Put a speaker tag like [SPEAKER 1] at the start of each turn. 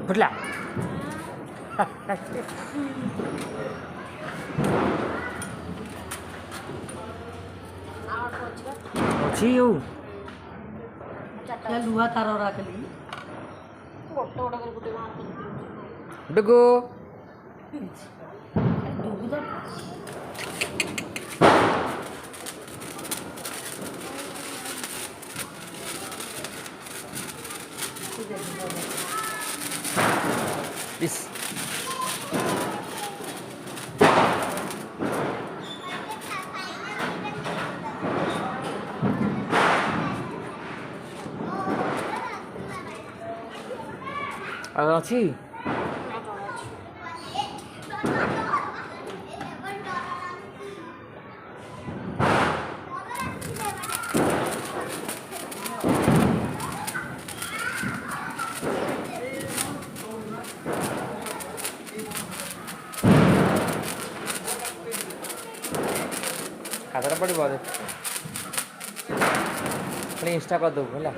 [SPEAKER 1] फुटला ଅଛି ଆଉ
[SPEAKER 2] ଲୁହା ତାର ରାଖଲି
[SPEAKER 1] ଡୁଗୁ This. ଆଉ ଅଛି ଖାତାଟା ପଡ଼ିବ ଖାଲି ଇନଷ୍ଟା କରିଦେବୁ ହେଲା।